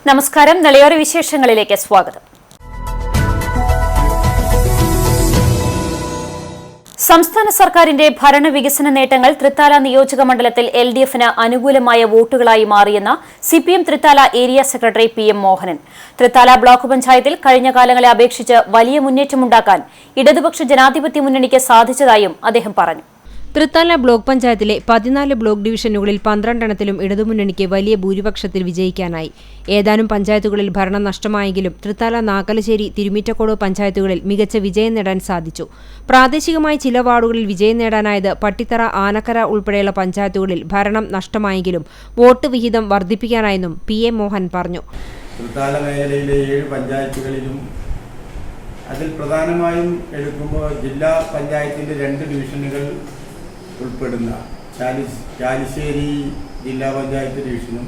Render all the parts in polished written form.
നമസ്കാരം. നിളയോര വിശേഷങ്ങളിലേക്ക് സ്വാഗതം. സംസ്ഥാന സർക്കാരിന്റെ ഭരണവികസന നേട്ടങ്ങൾ തൃത്താല നിയോജക മണ്ഡലത്തിൽ LDFന് അനുകൂലമായ വോട്ടുകളായി മാറിയെന്ന് CPM Thrithala area secretary PM Mohanan. Thrithala block പഞ്ചായത്തിൽ കഴിഞ്ഞ കാലങ്ങളെ അപേക്ഷിച്ച് വലിയ മുന്നേറ്റമുണ്ടാക്കാൻ ഇടതുപക്ഷ ജനാധിപത്യ മുന്നണിക്ക് സാധിച്ചതായും അദ്ദേഹം പറഞ്ഞു. തൃത്താല ബ്ലോക്ക് പഞ്ചായത്തിലെ 14 ബ്ലോക്ക് ഡിവിഷനുകളിൽ 12 ഇടതുമുന്നണിക്ക് വലിയ ഭൂരിപക്ഷത്തിൽ വിജയിക്കാനായി. ഏതാനും പഞ്ചായത്തുകളിൽ ഭരണം നഷ്ടമായെങ്കിലും തൃത്താല, നാക്കലശ്ശേരി, തിരുമിറ്റക്കോട് പഞ്ചായത്തുകളിൽ മികച്ച വിജയം നേടാൻ സാധിച്ചു. പ്രാദേശികമായി ചില വാർഡുകളിൽ വിജയം നേടാനായത് പട്ടിത്തറ, ആനക്കര ഉൾപ്പെടെയുള്ള പഞ്ചായത്തുകളിൽ ഭരണം നഷ്ടമായെങ്കിലും വോട്ട് വിഹിതം വർദ്ധിപ്പിക്കാനായെന്നും PM മോഹൻ പറഞ്ഞു. തൃത്താല മേഖലയിലെ 7 പഞ്ചായത്തുകളിലും അതിൽ പ്രധാനമായും എടുക്കുമ്പോൾ ജില്ലാ പഞ്ചായത്തിൻ്റെ 2 ഡിവിഷനുകൾ ഉൾപ്പെടുന്ന ചാലിശ്ശേരി ജില്ലാ പഞ്ചായത്ത് ഡിവിഷനും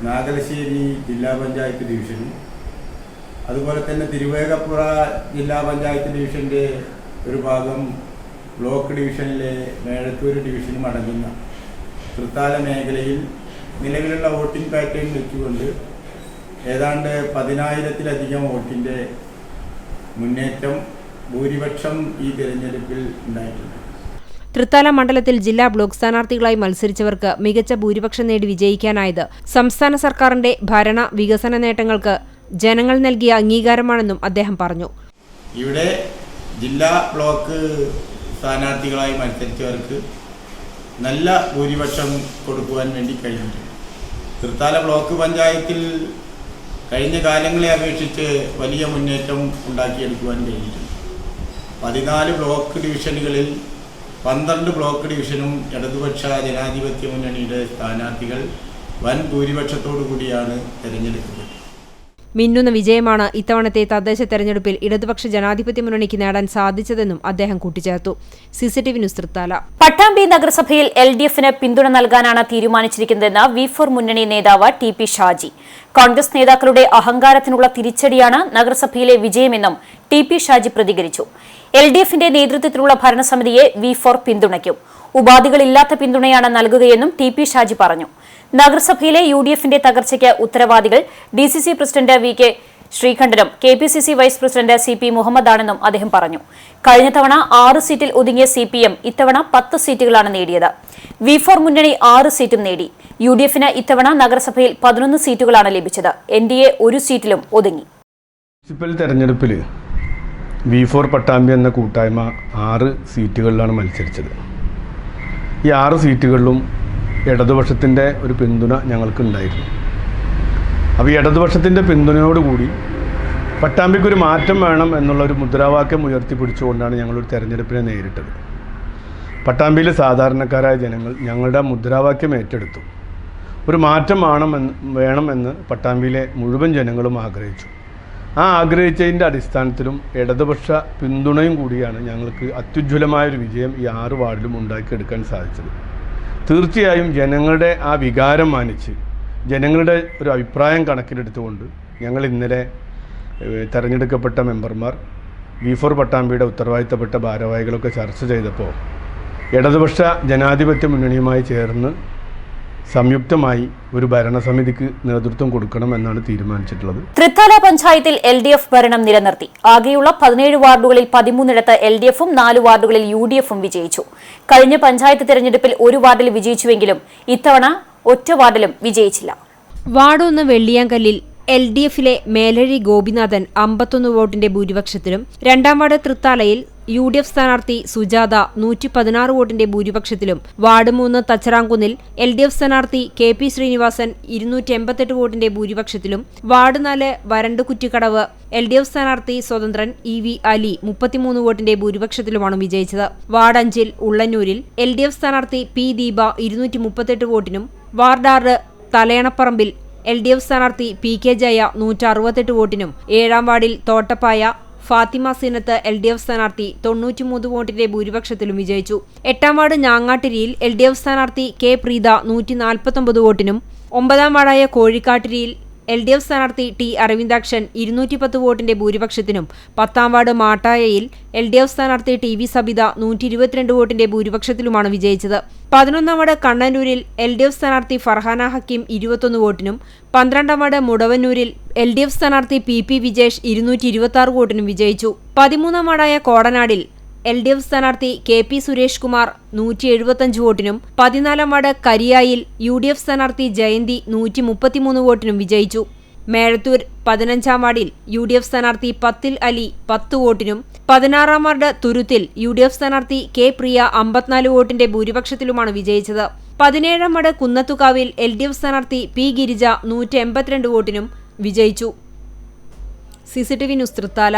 നാഗലശ്ശേരി ജില്ലാ പഞ്ചായത്ത് ഡിവിഷനും അതുപോലെ തന്നെ തിരുവേഗപ്പുറ ജില്ലാ പഞ്ചായത്ത് ഡിവിഷൻ്റെ ഒരു ഭാഗം ബ്ലോക്ക് ഡിവിഷനിലെ മേഴത്തൂർ ഡിവിഷനും അടങ്ങുന്ന തൃത്താല മേഖലയിൽ നിലവിലുള്ള വോട്ടിംഗ് പാറ്റേൺ വെച്ചുകൊണ്ട് ഏതാണ്ട് 10,000-ലധികം വോട്ടിൻ്റെ മുന്നേറ്റം ഭൂരിപക്ഷം ഈ തിരഞ്ഞെടുപ്പിൽ ഉണ്ടായിട്ടുണ്ട്. തൃത്താല മണ്ഡലത്തിൽ ജില്ലാ ബ്ലോക്ക് സ്ഥാനാർത്ഥികളായി മത്സരിച്ചവർക്ക് മികച്ച ഭൂരിപക്ഷം നേടി വിജയിക്കാനായത് സംസ്ഥാന സർക്കാരിന്റെ ഭരണ വികസന നേട്ടങ്ങൾക്ക് ജനങ്ങൾ നൽകിയ അംഗീകാരമാണെന്നും അദ്ദേഹം പറഞ്ഞു. ഇവിടെ ജില്ലാ ബ്ലോക്ക് സ്ഥാനാർത്ഥികളായി മത്സരിച്ചവർക്ക് നല്ല ഭൂരിപക്ഷം കൊടുക്കുവാൻ വേണ്ടി കഴിഞ്ഞിട്ടുണ്ട്. തൃത്താല ബ്ലോക്ക് പഞ്ചായത്തിൽ കഴിഞ്ഞ കാലങ്ങളെ അപേക്ഷിച്ച് വലിയ മുന്നേറ്റം ഉണ്ടാക്കിയെടുക്കുവാൻ കഴിഞ്ഞിട്ടുണ്ട്. 14 ബ്ലോക്ക് ഡിവിഷനുകളിൽ 12 ബ്ലോക്ക് ഡിവിഷനും ഇടതുപക്ഷ ജനാധിപത്യ മുന്നണിയുടെ സ്ഥാനാർത്ഥികൾ വൻ ഭൂരിപക്ഷത്തോടു കൂടിയാണ് തെരഞ്ഞെടുക്കപ്പെട്ടത്. മിന്നുന്ന വിജയമാണ് ഇത്തവണത്തെ തദ്ദേശ തെരഞ്ഞെടുപ്പിൽ ഇടതുപക്ഷ ജനാധിപത്യ മുന്നണിക്ക് നേടാൻ സാധിച്ചതെന്നും അദ്ദേഹം കൂട്ടിച്ചേർത്തു. CCTV news Thrithala. പട്ടാമ്പി നഗരസഭയിൽ LDFന് പിന്തുണ നൽകാനാണ് തീരുമാനിച്ചിരിക്കുന്നതെന്ന് V4 മുന്നണി നേതാവ് TP ഷാജി. കോൺഗ്രസ് നേതാക്കളുടെ അഹങ്കാരത്തിനുള്ള തിരിച്ചടിയാണ് നഗരസഭയിലെ വിജയമെന്നും TP ഷാജി പ്രതികരിച്ചു. LDFന്റെ നേതൃത്വത്തിലുള്ള ഭരണസമിതിയെ V4 പിന്തുണയ്ക്കും. ഉപാധികളില്ലാത്ത പിന്തുണയാണ് നൽകുകയെന്നും TP ഷാജി പറഞ്ഞു. നഗരസഭയിലെ UDFന്റെ തകർച്ചയ്ക്ക് ഉത്തരവാദികൾ DCC പ്രസിഡന്റ് VK ശ്രീകണ്ഠനും KPCC വൈസ് പ്രസിഡന്റ് CP മുഹമ്മദാണെന്നും അദ്ദേഹം പറഞ്ഞു. കഴിഞ്ഞ തവണ 6 സീറ്റിൽ ഒതുങ്ങിയ CPM ഇത്തവണ 10 സീറ്റുകളാണ് നേടിയത്. V4 മുന്നണി 6 സീറ്റും നേടി. UDFന് ഇത്തവണ നഗരസഭയിൽ 11 സീറ്റുകളാണ് ലഭിച്ചത്. NDA 1 സീറ്റിലും ഒതുങ്ങി. മുനിസിപ്പൽ തെരഞ്ഞെടുപ്പിൽ V4 പട്ടാമ്പി എന്ന കൂട്ടായ്മ 6 സീറ്റുകളിലാണ് മത്സരിച്ചത്. ഈ 6 സീറ്റുകളിലും ഇടതുപക്ഷത്തിൻ്റെ ഒരു പിന്തുണ ഞങ്ങൾക്കുണ്ടായിരുന്നു. അപ്പോൾ ഈ ഇടതുപക്ഷത്തിൻ്റെ പിന്തുണയോടുകൂടി പട്ടാമ്പിക്കൊരു മാറ്റം വേണം എന്നുള്ളൊരു മുദ്രാവാക്യം ഉയർത്തിപ്പിടിച്ചുകൊണ്ടാണ് ഞങ്ങളൊരു തെരഞ്ഞെടുപ്പിനെ നേരിട്ടത്. പട്ടാമ്പിയിലെ സാധാരണക്കാരായ ജനങ്ങൾ ഞങ്ങളുടെ മുദ്രാവാക്യം ഏറ്റെടുത്തു. ഒരു മാറ്റം വേണമെന്ന് പട്ടാമ്പിയിലെ മുഴുവൻ ജനങ്ങളും ആഗ്രഹിച്ചു. ആ ആഗ്രഹിച്ചതിൻ്റെ അടിസ്ഥാനത്തിലും ഇടതുപക്ഷ പിന്തുണയും കൂടിയാണ് ഞങ്ങൾക്ക് അത്യുജ്വലമായൊരു വിജയം ഈ 6 വാർഡിലും ഉണ്ടാക്കിയെടുക്കാൻ സാധിച്ചത്. തീർച്ചയായും ജനങ്ങളുടെ ആ വികാരം മാനിച്ച് ജനങ്ങളുടെ ഒരു അഭിപ്രായം കണക്കിലെടുത്തുകൊണ്ട് ഞങ്ങൾ ഇന്നലെ തിരഞ്ഞെടുക്കപ്പെട്ട മെമ്പർമാർ V4 പട്ടാമ്പിയുടെ ഉത്തരവാദിത്തപ്പെട്ട ഭാരവാഹികളൊക്കെ ചർച്ച ചെയ്തപ്പോൾ ഇടതുപക്ഷ ജനാധിപത്യ മുന്നണിയുമായി ചേർന്ന് സംയുക്തമായി ഒരു ഭരണസമിതിക്ക് നേതൃത്വം കൊടുക്കണമെന്നാണ് തീരുമാനിച്ചിട്ടുള്ളത്. തൃത്താല പഞ്ചായത്തിൽ LDF ഭരണം നിലനിർത്തി. ആകെയുള്ള 17 വാർഡുകളിൽ 13 LDFും 4 വാർഡുകളിൽ UDFും വിജയിച്ചു. കഴിഞ്ഞ പഞ്ചായത്ത് തെരഞ്ഞെടുപ്പിൽ 1 വാർഡിൽ വിജയിച്ചുവെങ്കിലും ഇത്തവണ ഒറ്റ വാർഡിലും വിജയിച്ചില്ല. വാർഡ് 1 വെള്ളിയാങ്കല്ലിൽ LDFിലെ മേലഴി ഗോപിനാഥൻ 51 വോട്ടിന്റെ ഭൂരിപക്ഷത്തിലും, 2ാം വാർഡ് തൃത്താലയിൽ UDF സ്ഥാനാർത്ഥി സുജാത 116 വോട്ടിന്റെ ഭൂരിപക്ഷത്തിലും, വാർഡ് 3 തച്ചറാംകുന്നിൽ LDF സ്ഥാനാർത്ഥി KP ശ്രീനിവാസൻ 288 വോട്ടിന്റെ ഭൂരിപക്ഷത്തിലും, വാർഡ് 4 വരണ്ടുകുറ്റിക്കടവ് LDF സ്ഥാനാർത്ഥി സ്വതന്ത്രൻ EV അലി 33 വോട്ടിന്റെ ഭൂരിപക്ഷത്തിലുമാണ് വിജയിച്ചത്. വാർഡ് 5 ഉള്ളന്നൂരിൽ LDF സ്ഥാനാർത്ഥി P ദീപ 238 വോട്ടിനും, വാർഡ് 6 തലയണപ്പറമ്പിൽ LDF സ്ഥാനാർത്ഥി PK ജയ 168 വോട്ടിനും, 7ാം വാർഡിൽ തോട്ടപ്പായ ഫാത്തിമ സീനത്ത് LDF സ്ഥാനാർത്ഥി 93 വോട്ടിന്റെ ഭൂരിപക്ഷത്തിലും വിജയിച്ചു. 8ാം വാർഡ് ഞാങ്ങാട്ടിരിയിൽ LDF സ്ഥാനാർത്ഥി K പ്രീത 149 വോട്ടിനും, 9ാം വാർഡായ കോഴിക്കാട്ടിരിയിൽ LDF സ്ഥാനാർത്ഥി ടി അരവിന്ദാക്ഷൻ 210 വോട്ടിന്റെ ഭൂരിപക്ഷത്തിനും 10ാം വാർഡ് മാട്ടായയിൽ LDF സ്ഥാനാർത്ഥി TV സബിത 122 വോട്ടിന്റെ ഭൂരിപക്ഷത്തിലുമാണ് വിജയിച്ചത്. 11ാം വാർഡ് കണ്ണനൂരിൽ LDF സ്ഥാനാർത്ഥി ഫർഹാന ഹക്കീം 21 വോട്ടിനും 12ാം വാർഡ് മുടവന്നൂരിൽ LDF സ്ഥാനാർത്ഥി PP വിജേഷ് 226 വോട്ടിനും വിജയിച്ചു. 13ാം വാർഡായ കോടനാടിൽ LDF സ്ഥാനാർത്ഥി KP സുരേഷ് കുമാർ 175 വോട്ടിനും 14ാം വാർഡ് കരിയായിൽ UDF സ്ഥാനാർത്ഥി ജയന്തി 133 വോട്ടിനും വിജയിച്ചു. മേഴത്തൂർ 15ാം വാർഡിൽ UDF സ്ഥാനാർത്ഥി പത്തിൽ അലി 10 വോട്ടിനും 16ാം വാർഡ് തുരുത്തിൽ UDF സ്ഥാനാർത്ഥി K പ്രിയ 54 വോട്ടിന്റെ ഭൂരിപക്ഷത്തിലുമാണ് വിജയിച്ചത്. 17ാം വാർഡ് കുന്നത്തുകാവിൽ LDF സ്ഥാനാർത്ഥി P ഗിരിജ 182 വോട്ടിനും വിജയിച്ചു. CCTV news Thrithala.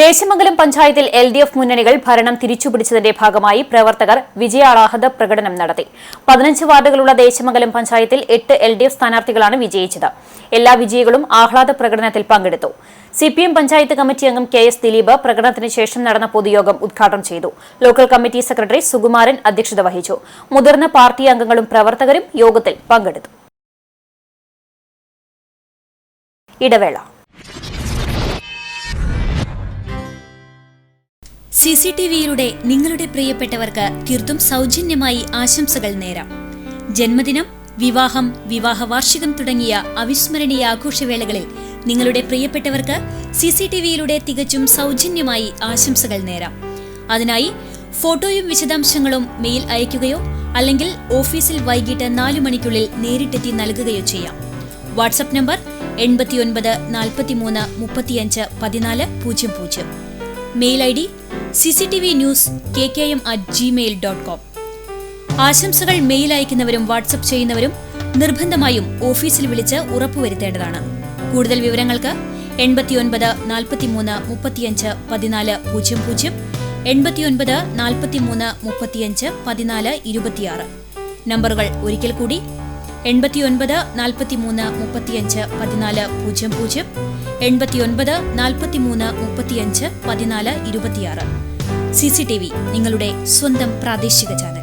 ദേശമംഗലം പഞ്ചായത്തിൽ LDF മുന്നണികൾ ഭരണം തിരിച്ചുപിടിച്ചതിന്റെ ഭാഗമായി പ്രവർത്തകർ വിജയാഹ്ലാദ പ്രകടനം നടത്തി. 15 വാർഡുകളുള്ള ദേശമംഗലം പഞ്ചായത്തിൽ 8 LDF സ്ഥാനാർത്ഥികളാണ് വിജയിച്ചത്. എല്ലാ വിജയികളും ആഹ്ലാദ പ്രകടനത്തിൽ പങ്കെടുത്തു. CPM പഞ്ചായത്ത് കമ്മിറ്റി അംഗം KS ദിലീപ് പ്രകടനത്തിന് ശേഷം നടന്ന പൊതുയോഗം ഉദ്ഘാടനം ചെയ്തു. ലോക്കൽ കമ്മിറ്റി സെക്രട്ടറി സുകുമാരൻ അധ്യക്ഷത വഹിച്ചു. മുതിർന്ന പാർട്ടി അംഗങ്ങളും പ്രവർത്തകരും യോഗത്തിൽ പങ്കെടുത്തു. ഇടവേള. CCTVയിലൂടെ നിങ്ങളുടെ പ്രിയപ്പെട്ടവർക്ക് തീർത്തും സൗജന്യമായി ആശംസകൾ നേരാം. ജന്മദിനം, വിവാഹം, വിവാഹ വാർഷികം തുടങ്ങിയ അവിസ്മരണീയ ആഘോഷവേളകളിൽ നിങ്ങളുടെ പ്രിയപ്പെട്ടവർക്ക് CCTVയിലൂടെ തികച്ചും സൗജന്യമായി ആശംസകൾ നേരാം. അതിനായി ഫോട്ടോയും വിശദാംശങ്ങളും മെയിൽ അയയ്ക്കുകയോ അല്ലെങ്കിൽ ഓഫീസിൽ വൈകിട്ട് 4 മണിക്കുള്ളിൽ നേരിട്ടെത്തി നൽകുകയോ ചെയ്യാം. WhatsApp number 89 43 35 14 00. Mail ID cctvnews@gmail.com. ആശംസകൾ മെയിൽ അയക്കുന്നവരും വാട്സ്ആപ്പ് ചെയ്യുന്നവരും നിർബന്ധമായും ഓഫീസിൽ വിളിച്ച് ഉറപ്പുവരുത്തേണ്ടതാണ്. കൂടുതൽ വിവരങ്ങൾക്ക് 89 43 35 14 00, 89 43 35 14 26. നമ്പറുകൾ ഒരിക്കൽ കൂടി 89 43 35 14 00, 89 43 35 14 26. CCTV, നിങ്ങളുടെ സ്വന്തം പ്രാദേശിക ചാനൽ.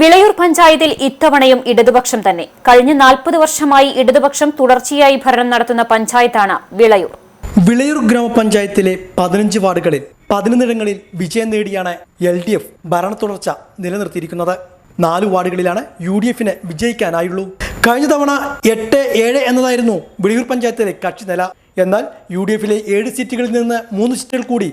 വിളയൂർ പഞ്ചായത്തിൽ ഇത്തവണയും ഇടതുപക്ഷം തന്നെ. കഴിഞ്ഞ 40 വർഷമായി ഇടതുപക്ഷം തുടർച്ചയായി ഭരണം നടത്തുന്ന പഞ്ചായത്താണ് വിളയൂർ. വിളയൂർ ഗ്രാമപഞ്ചായത്തിലെ 15 വാർഡുകളിൽ 11 വിജയം നേടിയാണ് LDF ഭരണ തുടർച്ച നിലനിർത്തിയിരിക്കുന്നത്. 4 വാർഡുകളിലാണ് UDFന് വിജയിക്കാനായുള്ളൂ. കഴിഞ്ഞ തവണ 8-7 എന്നതായിരുന്നു വിളയൂർ പഞ്ചായത്തിലെ കക്ഷി നില. എന്നാൽ UDFിലെ 7 സീറ്റുകളിൽ നിന്ന് 3 സീറ്റുകൾ കൂടി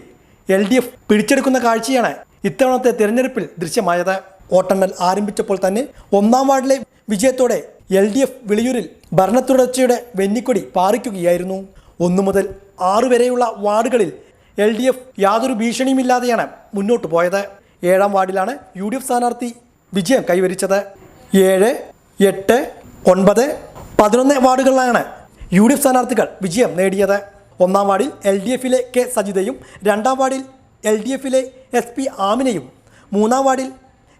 LDF പിടിച്ചെടുക്കുന്ന കാഴ്ചയാണ് ഇത്തവണത്തെ തിരഞ്ഞെടുപ്പിൽ ദൃശ്യമായത്. വോട്ടെണ്ണൽ ആരംഭിച്ചപ്പോൾ തന്നെ 1ാം വാർഡിലെ വിജയത്തോടെ LDF വിളയൂരിൽ ഭരണ തുടർച്ചയുടെ വെന്നിക്കൊടി പാറിക്കുകയായിരുന്നു. 1 മുതൽ 6 വരെയുള്ള വാർഡുകളിൽ LDF യാതൊരു ഭീഷണിയുമില്ലാതെയാണ് മുന്നോട്ട് പോയത്. 7ാം വാർഡിലാണ് UDF സ്ഥാനാർത്ഥി വിജയം കൈവരിച്ചത്. 7, 8, 9, 11 വാർഡുകളിലാണ് UDF സ്ഥാനാർത്ഥികൾ വിജയം നേടിയത്. 1ാം വാർഡിൽ LDFിലെ K സജിതയും 2ാം വാർഡിൽ LDFിലെ SP ആമിനയും 3ാം വാർഡിൽ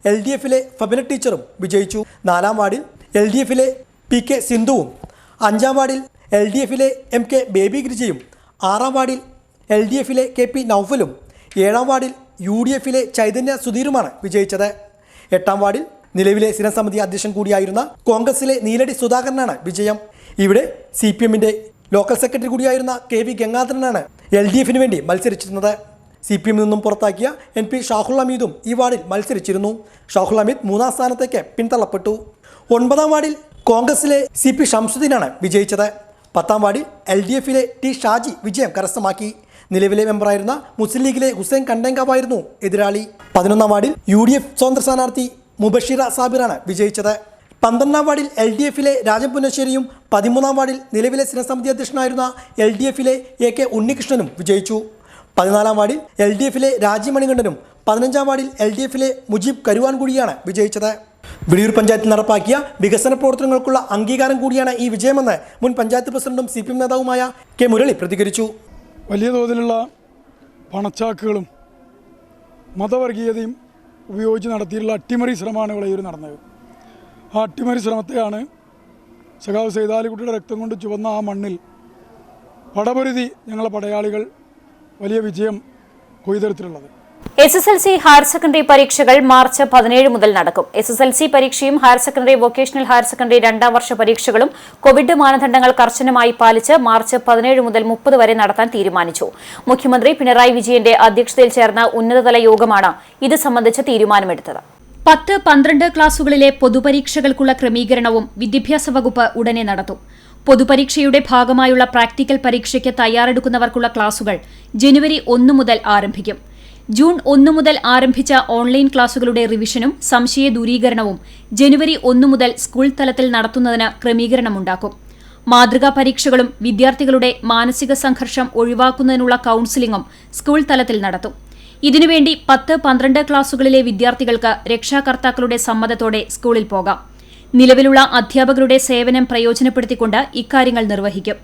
LDFിലെ ഫബിന ടീച്ചറും വിജയിച്ചു. 4ാം വാർഡിൽ LDFിലെ PK സിന്ധുവും 5ാം വാർഡിൽ LDFിലെ MK ബേബി ഗിരിജയും 6ാം വാർഡിൽ LDFിലെ KP നൗഫലും 7ാം വാർഡിൽ UDFിലെ ചൈതന്യ സുധീറുമാണ് വിജയിച്ചത്. 8ാം വാർഡിൽ നിലവിലെ സ്ഥിരം സമിതി അധ്യക്ഷൻ കൂടിയായിരുന്ന കോൺഗ്രസിലെ നീലടി സുധാകരനാണ് വിജയം. ഇവിടെ CPMന്റെ ലോക്കൽ സെക്രട്ടറി കൂടിയായിരുന്ന KV ഗംഗാധരനാണ് LDFിന് വേണ്ടി മത്സരിച്ചിരുന്നത്. CPM നിന്നും പുറത്താക്കിയ NP ഷാഹുൽ ഹമീദും ഈ വാർഡിൽ മത്സരിച്ചിരുന്നു. ഷാഹുൽ ഹമീദ് 3ാം സ്ഥാനത്തേക്ക് പിന്തള്ളപ്പെട്ടു. 9ാം വാർഡിൽ കോൺഗ്രസിലെ CP ഷംസുദ്ദീനാണ് വിജയിച്ചത്. 10ാം വാർഡിൽ LDFിലെ T ഷാജി വിജയം കരസ്ഥമാക്കി. നിലവിലെ മെമ്പറായിരുന്ന മുസ്ലിം ലീഗിലെ ഹുസൈൻ കണ്ടേങ്കാവായിരുന്നു എതിരാളി. 11ാം വാർഡിൽ UDF സ്വതന്ത്ര സ്ഥാനാർത്ഥി മുബഷിറ സാബിറാണ് വിജയിച്ചത്. 12ാം വാർഡിൽ LDFിലെ രാജൻ പുന്നശ്ശേരിയും 13ാം വാർഡിൽ നിലവിലെ സ്ഥിരസമിതി അധ്യക്ഷനായിരുന്ന LDFിലെ AK ഉണ്ണികൃഷ്ണനും വിജയിച്ചു. 14ാം വാർഡിൽ LDFിലെ രാജി മണികണ്ഠനും 15ാം വാർഡിൽ LDFിലെ മുജീബ് കരുവാൻകുടിയാണ് വിജയിച്ചത്. വിളയൂർ പഞ്ചായത്തിൽ നടപ്പാക്കിയ വികസന പ്രവർത്തനങ്ങൾക്കുള്ള അംഗീകാരം കൂടിയാണ് ഈ വിജയമെന്ന് മുൻ പഞ്ചായത്ത് പ്രസിഡന്റും CPM നേതാവുമായ K മുരളി പ്രതികരിച്ചു. വലിയ തോതിലുള്ള പണച്ചാക്കുകളും മതവർഗീയതയും ഉപയോഗിച്ച് നടത്തിയിട്ടുള്ള അട്ടിമറി ശ്രമമാണ് വിളയൂർ നടന്നത്. ആ അട്ടിമറി ശ്രമത്തെയാണ് സഖാവ് സൈതാലിക്കുട്ടിയുടെ രക്തം കൊണ്ട് ചുവന്ന ആ മണ്ണിൽ പടപൊരുതി ഞങ്ങളെ പടയാളികൾ വലിയ വിജയം കൊയ്തെടുത്തിട്ടുള്ളത്. SSLC ഹയർ സെക്കൻഡറി പരീക്ഷകൾ മാർച്ച് 17 മുതൽ നടക്കും. SSLC പരീക്ഷയും higher secondary vocational higher secondary രണ്ടാം വർഷ പരീക്ഷകളും കോവിഡ് മാനദണ്ഡങ്ങൾ കർശനമായി പാലിച്ച് മാർച്ച് 17 മുതൽ 30 വരെ നടത്താൻ തീരുമാനിച്ചു. മുഖ്യമന്ത്രി പിണറായി വിജയന്റെ അധ്യക്ഷതയിൽ ചേർന്ന ഉന്നതതല യോഗമാണ് ഇത് സംബന്ധിച്ച് തീരുമാനമെടുത്തത്. 10-12 ക്ലാസുകളിലെ പൊതുപരീക്ഷകൾക്കുള്ള ക്രമീകരണവും വിദ്യാഭ്യാസ വകുപ്പ് ഉടനെ നടത്തും. പൊതുപരീക്ഷയുടെ ഭാഗമായുള്ള പ്രാക്ടിക്കൽ പരീക്ഷയ്ക്ക് തയ്യാറെടുക്കുന്നവർക്കുള്ള ക്ലാസുകൾ ജനുവരി 1 മുതൽ ആരംഭിക്കും. ജൂൺ 1 മുതൽ ആരംഭിച്ച ഓൺലൈൻ ക്ലാസുകളുടെ റിവിഷനും സംശയ ദൂരീകരണവും ജനുവരി 1 മുതൽ സ്കൂൾ തലത്തിൽ നടത്തുന്നതിന് ക്രമീകരണമുണ്ടാക്കും. മാതൃകാ പരീക്ഷകളും വിദ്യാർത്ഥികളുടെ മാനസിക സംഘർഷം ഒഴിവാക്കുന്നതിനുള്ള കൌൺസിലിംഗും സ്കൂൾ തലത്തിൽ നടത്തും. ഇതിനുവേണ്ടി 10-12 ക്ലാസുകളിലെ വിദ്യാർത്ഥികൾക്ക് രക്ഷാകർത്താക്കളുടെ സമ്മതത്തോടെ സ്കൂളിൽ പോകാം. നിലവിലുള്ള അധ്യാപകരുടെ സേവനം പ്രയോജനപ്പെടുത്തിക്കൊണ്ട് ഇക്കാര്യങ്ങൾ നിർവഹിക്കും.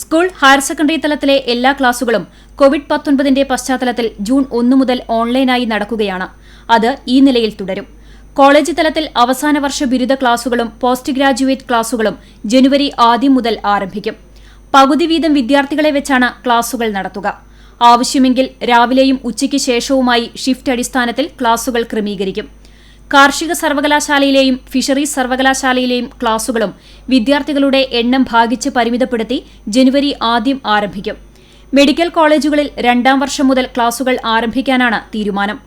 സ്കൂൾ ഹയർ സെക്കൻഡറി തലത്തിലെ എല്ലാ ക്ലാസുകളും കോവിഡ്-19 പശ്ചാത്തലത്തിൽ ജൂൺ 1 മുതൽ ഓൺലൈനായി നടക്കുകയാണ്. അത് ഈ നിലയിൽ തുടരും. കോളേജ് തലത്തിൽ അവസാന വർഷ ബിരുദ ക്ലാസുകളും പോസ്റ്റ് ഗ്രാജുവേറ്റ് ക്ലാസുകളും ജനുവരി 1 മുതൽ ആരംഭിക്കും. പകുതി വീതം വിദ്യാർത്ഥികളെ വെച്ചാണ് ക്ലാസുകൾ നടത്തുക. ആവശ്യമെങ്കിൽ രാവിലെയും ഉച്ചയ്ക്ക് ശേഷവുമായി ഷിഫ്റ്റ് അടിസ്ഥാനത്തിൽ ക്ലാസുകൾ ക്രമീകരിക്കും. കാർഷിക സർവകലാശാലയിലെയും ഫിഷറീസ് സർവകലാശാലയിലെയും ക്ലാസുകളും വിദ്യാർത്ഥികളുടെ എണ്ണം ഭാഗിച്ച് പരിമിതപ്പെടുത്തി ജനുവരി 1 ആരംഭിക്കും. മെഡിക്കൽ കോളേജുകളിൽ രണ്ടാം വർഷം മുതൽ ക്ലാസുകൾ ആരംഭിക്കാനാണ് തീരുമാനം.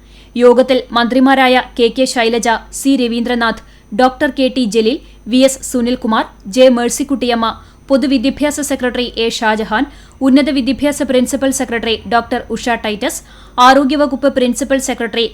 യോഗത്തിൽ മന്ത്രിമാരായ KK Shailaja, C Raveendranath, doctor KT Jaleel, VS Sunilkumar, J Mercykuttyamma, പൊതുവിദ്യാഭ്യാസ സെക്രട്ടറി A ഷാജഹാൻ, ഉന്നത വിദ്യാഭ്യാസ principal secretary doctor Usha Titus, ആരോഗ്യവകുപ്പ് പ്രിൻസിപ്പൽ സെക്രട്ടറി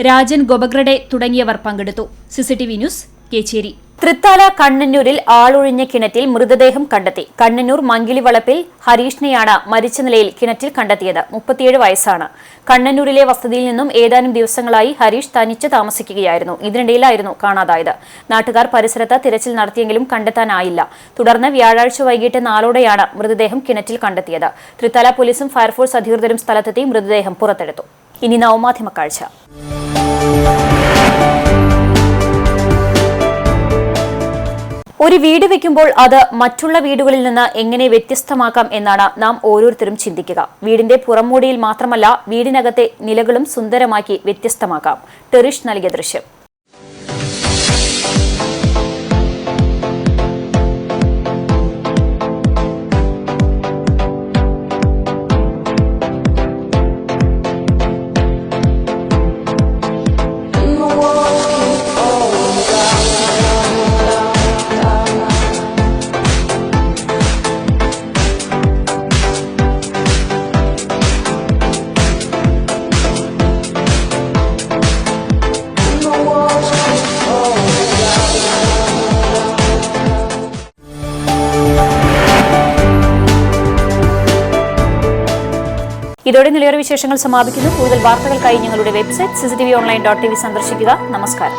രാജൻ ഗൊബഗ്രഡെ തുടങ്ങിയവർ പങ്കെടുത്തു. CCTV news, Kechery. തൃത്താല കണ്ണന്നൂരിൽ ആളൊഴിഞ്ഞ കിണറ്റിൽ മൃതദേഹം കണ്ടെത്തി. കണ്ണന്നൂർ മങ്കിളിവളപ്പിൽ ഹരീഷിനെയാണ് മരിച്ച നിലയിൽ കിണറ്റിൽ കണ്ടെത്തിയത്. 37 വയസ്സാണ്. കണ്ണന്നൂരിലെ വസതിയിൽ നിന്നും ഏതാനും ദിവസങ്ങളായി ഹരീഷ് തനിച്ച് താമസിക്കുകയായിരുന്നു. ഇതിനിടയിലായിരുന്നു കാണാതായത്. നാട്ടുകാർ പരിസരത്ത് തിരച്ചിൽ നടത്തിയെങ്കിലും കണ്ടെത്താനായില്ല. തുടർന്ന് വ്യാഴാഴ്ച വൈകിട്ട് 4ഓടെയാണ് മൃതദേഹം കിണറ്റിൽ കണ്ടെത്തിയത്. തൃത്താല പോലീസും ഫയർഫോഴ്സ് അധികൃതരും സ്ഥലത്തെത്തി മൃതദേഹം പുറത്തെടുത്തു. ഇനി നവമാധ്യമ കാഴ്ച. ഒരു വീട് വെക്കുമ്പോൾ അത് മറ്റുള്ള വീടുകളിൽ നിന്ന് എങ്ങനെ വ്യത്യസ്തമാക്കാം എന്നാണ് നാം ഓരോരുത്തരും ചിന്തിക്കുക. വീടിന്റെ പുറംമൂടിയിൽ മാത്രമല്ല, വീടിനകത്തെ നിലകളും സുന്ദരമാക്കി വ്യത്യസ്തമാക്കാം. ടെറിഷ് നൽകിയ ദൃശ്യം. ഇതോടെ നിലയോര വിശേഷങ്ങൾ സമാപിക്കുന്നു. കൂടുതൽ വാർത്തകൾക്കായി ഞങ്ങളുടെ വെബ്സൈറ്റ് CCTVonline.tv സന്ദർശിക്കുക. നമസ്കാരം.